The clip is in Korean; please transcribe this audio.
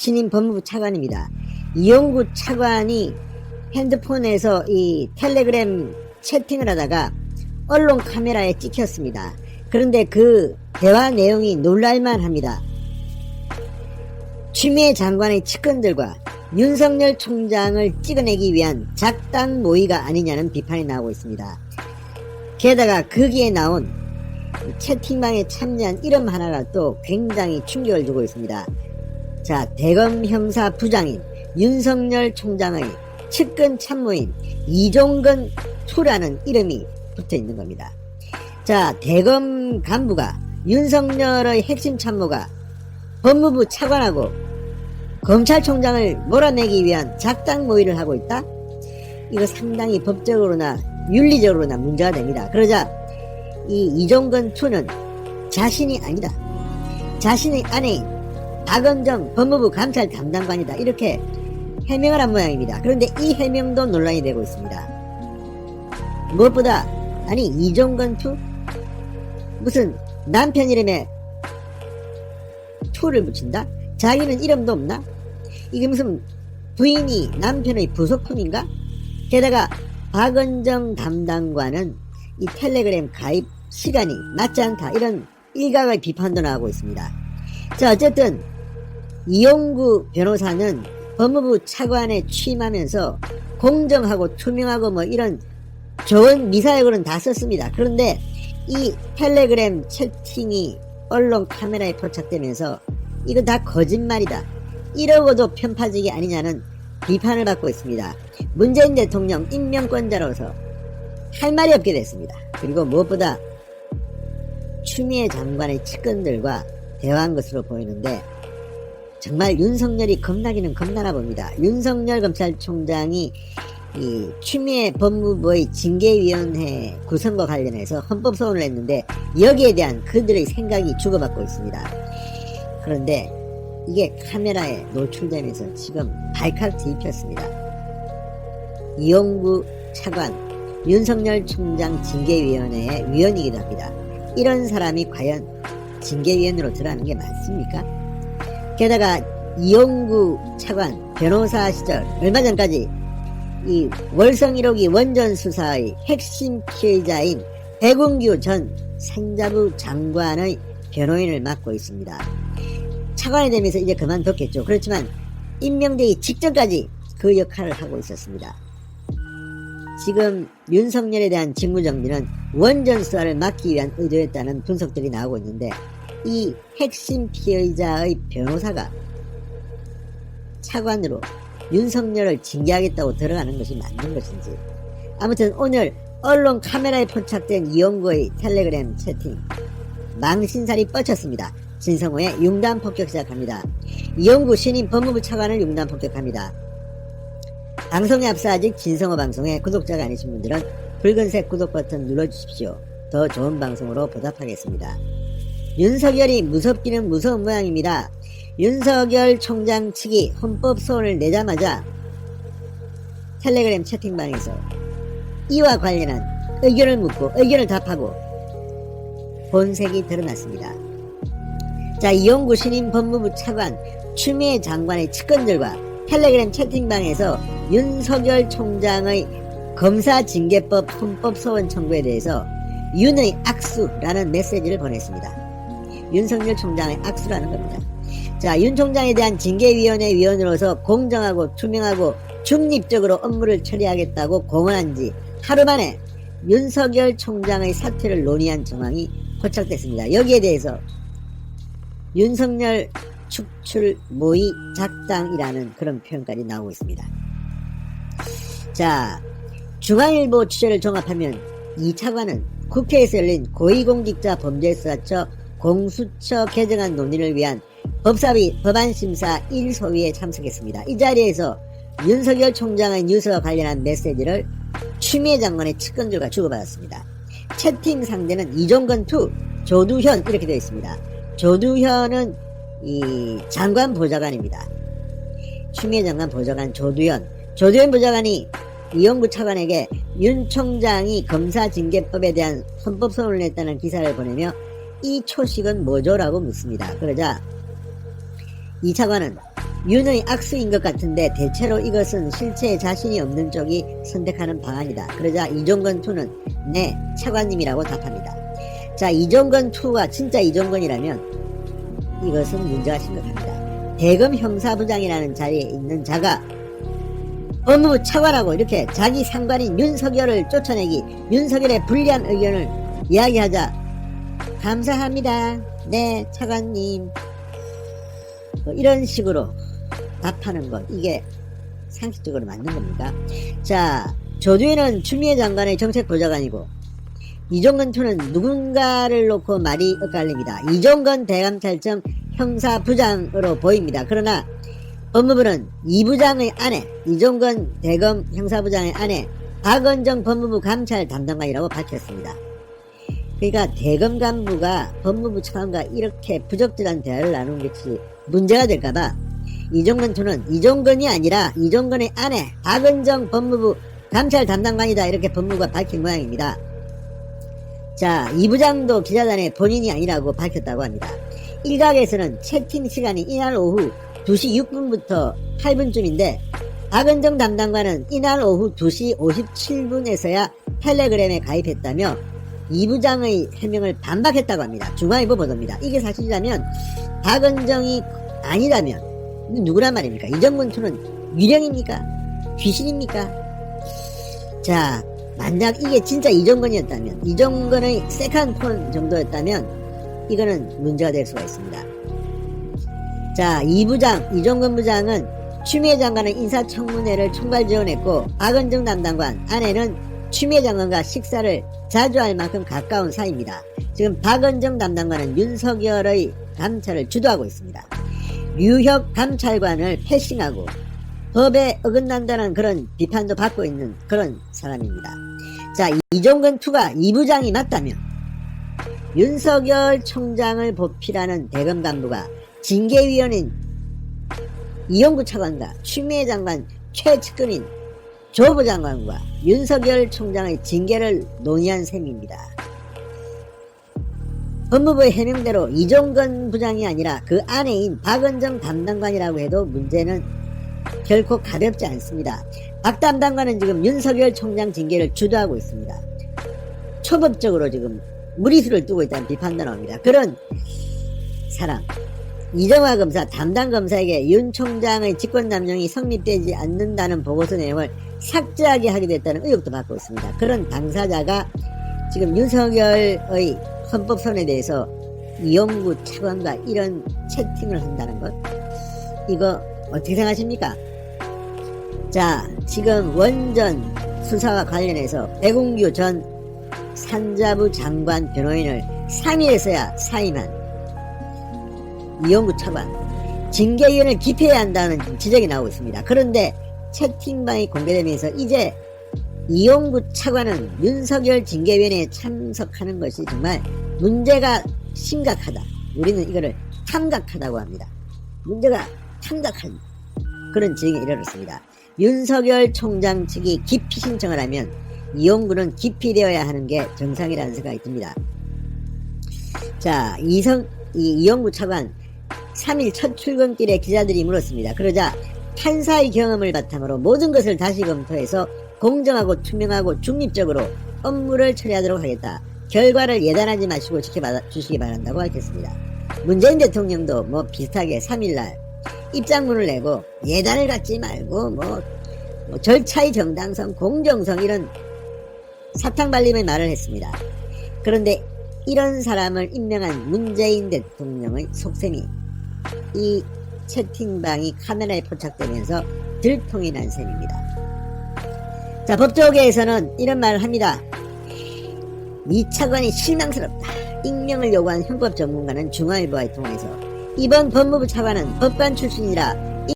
신임 법무부 차관입니다. 이용구 차관이 핸드폰에서 이 텔레그램 채팅을 하다가 언론 카메라에 찍혔습니다. 그런데 그 대화 내용이 놀랄만 합니다. 추미애 장관의 측근들과 윤석열 총장을 찍어내기 위한 작당 모의가 아니냐는 비판이 나오고 있습니다. 게다가 거기에 나온 채팅방에 참여한 이름 하나가 또 굉장히 충격을 주고 있습니다. 자, 대검 형사 부장인 윤석열 총장의 측근 참모인 이종건 투라는 이름이 붙어 있는 겁니다. 자, 대검 간부가 윤석열의 핵심 참모가 법무부 차관하고 검찰총장을 몰아내기 위한 작당 모의를 하고 있다? 이거 상당히 법적으로나 윤리적으로나 문제가 됩니다. 그러자 이 이종건 투는 자신이 아니다, 자신의 아내인 박은정 법무부 감찰 담당관이다, 이렇게 해명을 한 모양입니다. 그런데 이 해명도 논란이 되고 있습니다. 무엇보다 아니 이종건 투? 무슨 남편 이름에 투를 붙인다? 자기는 이름도 없나? 이게 무슨 부인이 남편의 부속품인가? 게다가 박은정 담당관은 이 텔레그램 가입 시간이 맞지 않다, 이런 일각의 비판도 나오고 있습니다. 자, 어쨌든 이용구 변호사는 법무부 차관에 취임하면서 공정하고 투명하고 뭐 이런 좋은 미사여구는 다 썼습니다. 그런데 이 텔레그램 채팅이 언론 카메라에 포착되면서 이건 다 거짓말이다, 이러고도 편파적이 아니냐는 비판을 받고 있습니다. 문재인 대통령 임명권자로서 할 말이 없게 됐습니다. 그리고 무엇보다 추미애 장관의 측근들과 대화한 것으로 보이는데 정말 윤석열이 겁나기는 겁나나 봅니다. 윤석열 검찰총장이 이 추미애 법무부의 징계위원회 구성과 관련해서 헌법소원을 했는데 여기에 대한 그들의 생각이 주고받고 있습니다. 그런데 이게 카메라에 노출되면서 지금 발칵 뒤집혔습니다. 이용구 차관, 윤석열 총장 징계위원회의 위원이기도 합니다. 이런 사람이 과연 징계위원으로 들어가는 게 맞습니까? 게다가 이용구 차관 변호사 시절 얼마 전까지 이 월성 1호기 원전 수사의 핵심 피해자인 백운규 전 산자부 장관의 변호인을 맡고 있습니다. 차관이 되면서 이제 그만뒀겠죠. 그렇지만 임명되기 직전까지 그 역할을 하고 있었습니다. 지금 윤석열에 대한 직무정지는 원전 수사를 막기 위한 의도였다는 분석들이 나오고 있는데 이 핵심 피해자의 변호사가 차관으로 윤석열을 징계하겠다고 들어가는 것이 맞는 것인지, 아무튼 오늘 언론 카메라에 포착된 이용구의 텔레그램 채팅 망신살이 뻗쳤습니다. 진성호의 융단 폭격 시작합니다. 이용구 신임 법무부 차관을 융단 폭격합니다. 방송에 앞서 아직 진성호 방송에 구독자가 아니신 분들은 붉은색 구독 버튼 눌러주십시오. 더 좋은 방송으로 보답하겠습니다. 윤석열이 무섭기는 무서운 모양입니다. 윤석열 총장 측이 헌법소원을 내자마자 텔레그램 채팅방에서 이와 관련한 의견을 묻고 의견을 답하고 본색이 드러났습니다. 자, 이용구 신임 법무부 차관, 추미애 장관의 측근들과 텔레그램 채팅방에서 윤석열 총장의 검사징계법 헌법소원 청구에 대해서 윤의 악수라는 메시지를 보냈습니다. 윤석열 총장의 악수라는 겁니다. 자, 윤 총장에 대한 징계위원회 위원으로서 공정하고 투명하고 중립적으로 업무를 처리하겠다고 공언한 지 하루 만에 윤석열 총장의 사퇴를 논의한 정황이 포착됐습니다. 여기에 대해서 윤석열 축출 모의 작당이라는 그런 표현까지 나오고 있습니다. 자, 중앙일보 취재를 종합하면 이 차관은 국회에서 열린 고위공직자 범죄수사처 공수처 개정안 논의를 위한 법사위 법안심사 1소위에 참석했습니다. 이 자리에서 윤석열 총장의 뉴스와 관련한 메시지를 추미애 장관의 측근들과 주고받았습니다. 채팅 상대는 이종건 투, 조두현 이렇게 되어 있습니다. 조두현은 이 장관 보좌관입니다. 추미애 장관 보좌관 조두현 보좌관이 이용구 차관에게 윤 총장이 검사징계법에 대한 헌법소원을 냈다는 기사를 보내며 이 초식은 뭐죠? 라고 묻습니다. 그러자 이 차관은 윤의 악수인 것 같은데 대체로 이것은 실체에 자신이 없는 쪽이 선택하는 방안이다. 그러자 이종건2는 네, 차관님이라고 답합니다. 자, 이종건2가 진짜 이종건이라면 이것은 문제가 심각합니다. 대검 형사부장이라는 자리에 있는 자가 법무부 차관하고 이렇게 자기 상관인 윤석열을 쫓아내기, 윤석열의 불리한 의견을 이야기하자 감사합니다. 네, 차관님. 뭐 이런 식으로 답하는 것, 이게 상식적으로 맞는 겁니까? 자, 조두에는 추미애 장관의 정책보좌관이고 이종건2는 누군가를 놓고 말이 엇갈립니다. 이종건 대검찰청 형사부장으로 보입니다. 그러나 법무부는 이 부장의 아내, 이종건 대검 형사부장의 아내 박은정 법무부 감찰 담당관이라고 밝혔습니다. 그러니까 대검 간부가 법무부 차관과 이렇게 부적절한 대화를 나누는 것이 문제가 될까봐 이종건2는 이종건이 아니라 이종건의 아내 박은정 법무부 감찰 담당관이다, 이렇게 법무부가 밝힌 모양입니다. 자, 이 부장도 기자단에 본인이 아니라고 밝혔다고 합니다. 일각에서는 채팅 시간이 이날 오후 2시 6분부터 8분쯤인데 박은정 담당관은 이날 오후 2시 57분에서야 텔레그램에 가입했다며 이 부장의 해명을 반박했다고 합니다. 중앙일보 보도입니다. 이게 사실이라면 박은정이 아니라면 누구란 말입니까? 이종건2는 유령입니까? 귀신입니까? 자, 만약 이게 진짜 이종건이었다면, 이종건의 세컨폰 정도였다면 이거는 문제가 될 수가 있습니다. 자, 이 부장, 이종건 부장은 추미애 장관의 인사청문회를 총괄 지원했고 박은정 담당관 아내는 추미애 장관과 식사를 자주 할 만큼 가까운 사이입니다. 지금 박은정 담당관은 윤석열의 감찰을 주도하고 있습니다. 류혁 감찰관을 패싱하고 법에 어긋난다는 그런 비판도 받고 있는 그런 사람입니다. 자, 이종건2가 이 부장이 맞다면 윤석열 총장을 보필하는 대검 간부가 징계위원인 이용구 차관과 추미애 장관 최측근인 조 부장관과 윤석열 총장의 징계를 논의한 셈입니다. 법무부의 해명대로 이종건 부장이 아니라 그 아내인 박은정 담당관이라고 해도 문제는 결코 가볍지 않습니다. 박 담당관은 지금 윤석열 총장 징계를 주도하고 있습니다. 초법적으로 지금 무리수를 두고 있다는 비판도 나옵니다. 그런 사람, 이정화 검사 담당 검사에게 윤 총장의 직권남용이 성립되지 않는다는 보고서 내용을 삭제하게 하게 됐다는 의혹도 받고 있습니다. 그런 당사자가 지금 윤석열의 헌법선에 대해서 이용구 차관과 이런 채팅을 한다는 것, 이거 어떻게 생각하십니까? 자, 지금 원전 수사와 관련해서 백운규 전 산자부 장관 변호인을 3일에서야 사임한 이용구 차관, 징계위원을 기피해야 한다는 지적이 나오고 있습니다. 그런데 채팅방이 공개되면서 이제 이용구 차관은 윤석열 징계위원회에 참석하는 것이 정말 문제가 심각하다, 우리는 이거를 탐각하다고 합니다. 문제가 탐각한 그런 지경에 이르렀습니다. 윤석열 총장 측이 기피 신청을 하면 이용구는 기피되어야 하는 게 정상이라는 생각이 듭니다. 자, 이용구 차관 3일 첫 출근길에 기자들이 물었습니다. 그러자 판사의 경험을 바탕으로 모든 것을 다시 검토해서 공정하고 투명하고 중립적으로 업무를 처리하도록 하겠다. 결과를 예단하지 마시고 지켜주시기 바란다고 밝혔습니다. 문재인 대통령도 뭐 비슷하게 3일날 입장문을 내고 예단을 갖지 말고 뭐 절차의 정당성, 공정성 이런 사탕발림의 말을 했습니다. 그런데 이런 사람을 임명한 문재인 대통령의 속셈이 이 채팅방이 카메라에 포착되면서 들통이 난 셈입니다. 자, 법조계에서는 이런 말을 합니다. 이 차관이 실망스럽다. 익명을 요구한 형법 전문가는 중앙일보와의 통화에서 이번 법무부 차관은 법관 출신이라